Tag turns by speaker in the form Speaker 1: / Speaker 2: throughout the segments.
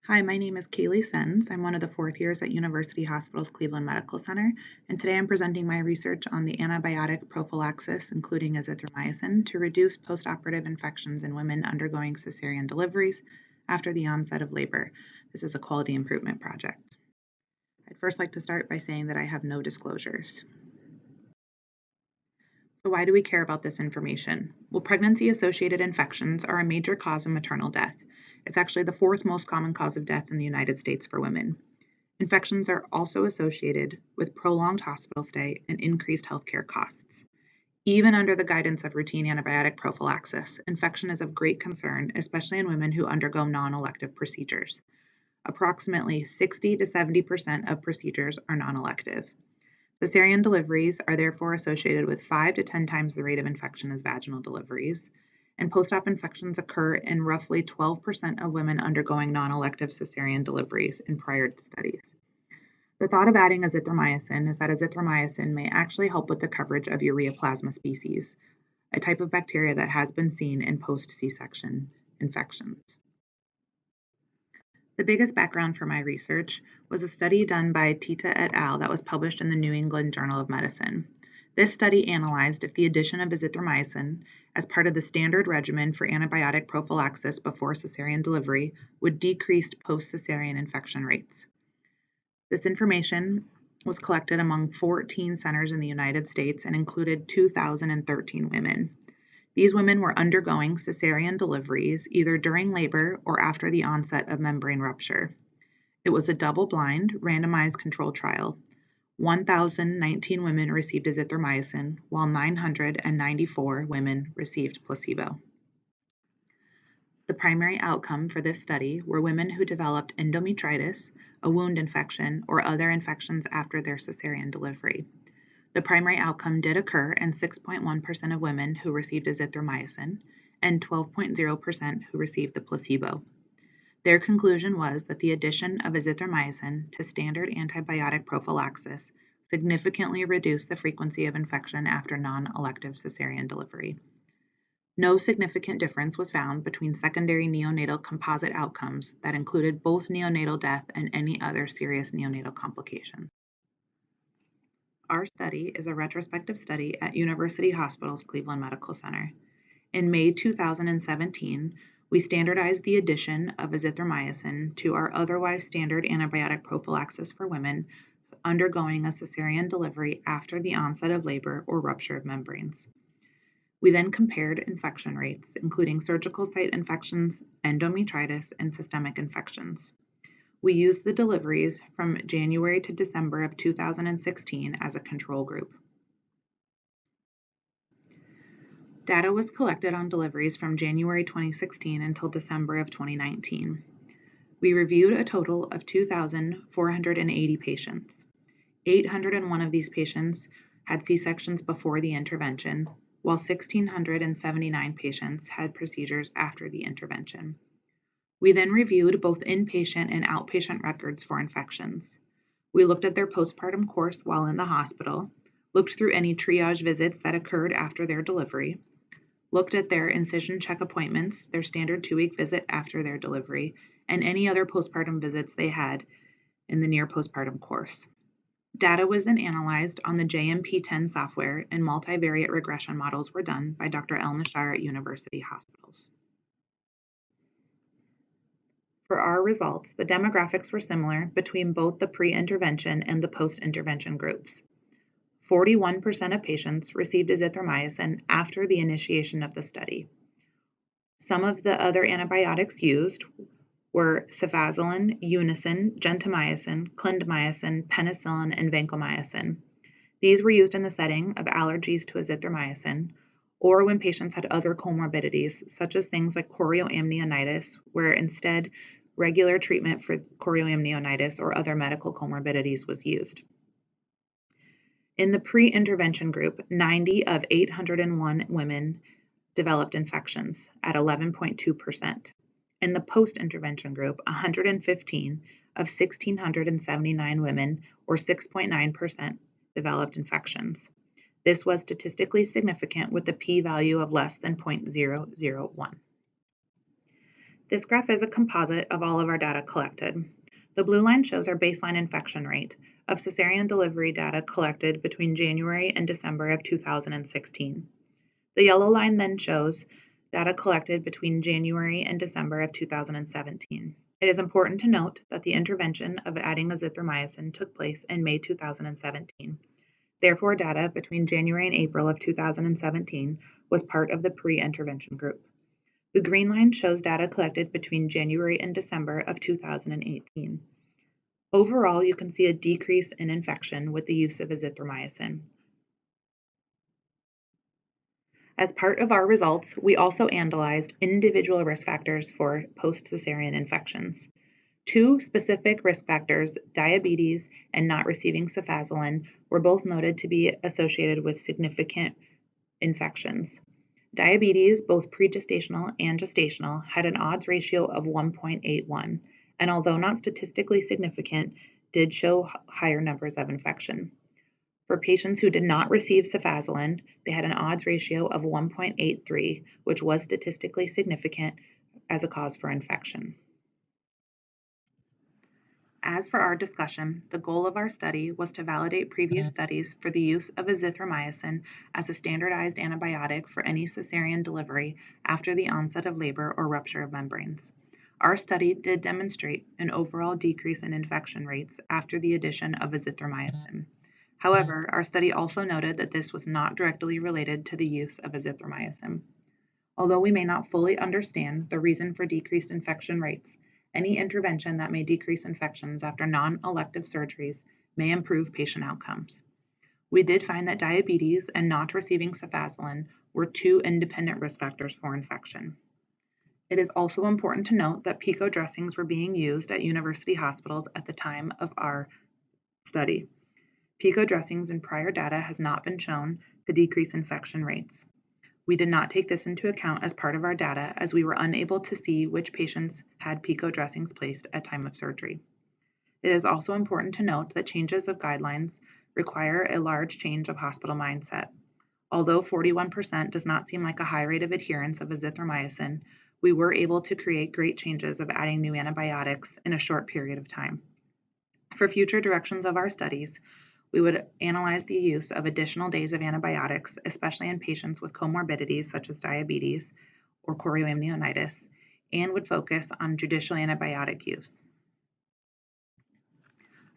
Speaker 1: Hi, my name is Senz. I'm one of the fourth years at University Hospitals Cleveland Medical Center, and today I'm presenting my research on the antibiotic prophylaxis, including azithromycin, to reduce postoperative infections in women undergoing cesarean deliveries after the onset of labor. This is a quality improvement project. I'd first like to start by saying that I have no disclosures. So why do we care about this information? Well, pregnancy-associated infections are a major cause of maternal death. It's actually the fourth most common cause of death in the United States for women. Infections are also associated with prolonged hospital stay and increased healthcare costs. Even under the guidance of routine antibiotic prophylaxis, infection is of great concern, especially in women who undergo non-elective procedures. Approximately 60 to 70% of procedures are non-elective. Cesarean deliveries are therefore associated with 5 to 10 times the rate of infection as vaginal deliveries, and post-op infections occur in roughly 12% of women undergoing non-elective cesarean deliveries in prior studies. The thought of adding azithromycin is that azithromycin may actually help with the coverage of ureaplasma species, a type of bacteria that has been seen in post-C-section infections. The biggest background for my research was a study done by Tita et al. That was published in the New England Journal of Medicine. This study analyzed if the addition of azithromycin as part of the standard regimen for antibiotic prophylaxis before cesarean delivery would decrease post-cesarean infection rates. This information was collected among 14 centers in the United States and included 2,013 women. These women were undergoing cesarean deliveries either during labor or after the onset of membrane rupture. It was a double-blind, randomized control trial. 1,019 women received azithromycin, while 994 women received placebo. The primary outcome for this study were women who developed endometritis, a wound infection, or other infections after their cesarean delivery. The primary outcome did occur in 6.1% of women who received azithromycin and 12.0% who received the placebo. Their conclusion was that the addition of azithromycin to standard antibiotic prophylaxis significantly reduced the frequency of infection after non-elective cesarean delivery. No significant difference was found between secondary neonatal composite outcomes that included both neonatal death and any other serious neonatal complications. Our study is a retrospective study at University Hospitals Cleveland Medical Center. In May 2017, we standardized the addition of azithromycin to our otherwise standard antibiotic prophylaxis for women undergoing a cesarean delivery after the onset of labor or rupture of membranes. We then compared infection rates, including surgical site infections, endometritis, and systemic infections. We used the deliveries from January to December of 2016 as a control group. Data was collected on deliveries from January 2016 until December of 2019. We reviewed a total of 2,480 patients. 801 of these patients had C-sections before the intervention, while 1,679 patients had procedures after the intervention. We then reviewed both inpatient and outpatient records for infections. We looked at their postpartum course while in the hospital, looked through any triage visits that occurred after their delivery, looked at their incision check appointments, their standard 2-week visit after their delivery, and any other postpartum visits they had in the near postpartum course. Data was then analyzed on the JMP10 software, and multivariate regression models were done by Dr. El Nashar at University Hospitals. For our results, the demographics were similar between both the pre-intervention and the post-intervention groups. 41% of patients received azithromycin after the initiation of the study. Some of the other antibiotics used were cefazolin, unicin, gentamicin, clindamycin, penicillin, and vancomycin. These were used in the setting of allergies to azithromycin, or when patients had other comorbidities, such as things like chorioamnionitis, where instead regular treatment for chorioamnionitis or other medical comorbidities was used. In the pre-intervention group, 90 of 801 women developed infections at 11.2%. In the post-intervention group, 115 of 1,679 women, or 6.9%, developed infections. This was statistically significant with a p-value of less than 0.001. This graph is a composite of all of our data collected. The blue line shows our baseline infection rate of cesarean delivery data collected between January and December of 2016. The yellow line then shows data collected between January and December of 2017. It is important to note that the intervention of adding azithromycin took place in May 2017. Therefore, data between January and April of 2017 was part of the pre-intervention group. The green line shows data collected between January and December of 2018. Overall, you can see a decrease in infection with the use of azithromycin. As part of our results, we also analyzed individual risk factors for post-cesarean infections. Two specific risk factors, diabetes and not receiving cefazolin, were both noted to be associated with significant infections. Diabetes, both pregestational and gestational, had an odds ratio of 1.81, and although not statistically significant, did show higher numbers of infection. For patients who did not receive cefazolin, they had an odds ratio of 1.83, which was statistically significant as a cause for infection. As for our discussion, the goal of our study was to validate previous studies for the use of azithromycin as a standardized antibiotic for any cesarean delivery after the onset of labor or rupture of membranes. Our study did demonstrate an overall decrease in infection rates after the addition of azithromycin. However, our study also noted that this was not directly related to the use of azithromycin. Although we may not fully understand the reason for decreased infection rates, any intervention that may decrease infections after non-elective surgeries may improve patient outcomes. We did find that diabetes and not receiving cefazolin were two independent risk factors for infection. It is also important to note that PICO dressings were being used at university hospitals at the time of our study. PICO dressings in prior data has not been shown to decrease infection rates. We did not take this into account as part of our data as we were unable to see which patients had PICO dressings placed at time of surgery. It is also important to note that changes of guidelines require a large change of hospital mindset. Although 41% does not seem like a high rate of adherence of azithromycin, we were able to create great changes of adding new antibiotics in a short period of time. For future directions of our studies, we would analyze the use of additional days of antibiotics, especially in patients with comorbidities such as diabetes or chorioamnionitis, and would focus on judicial antibiotic use.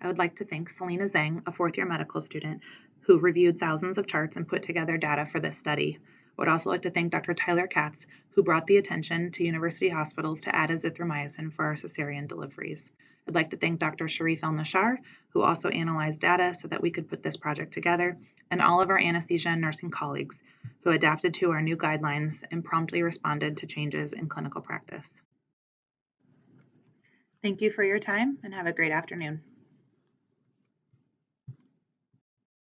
Speaker 1: I would like to thank Selena Zhang, a fourth-year medical student, who reviewed thousands of charts and put together data for this study. I would also like to thank Dr. Tyler Katz, who brought the attention to university hospitals to add azithromycin for our cesarean deliveries. I'd like to thank Dr. Sharif El-Nashar, who also analyzed data so that we could put this project together, and all of our anesthesia and nursing colleagues who adapted to our new guidelines and promptly responded to changes in clinical practice. Thank you for your time and have a great afternoon.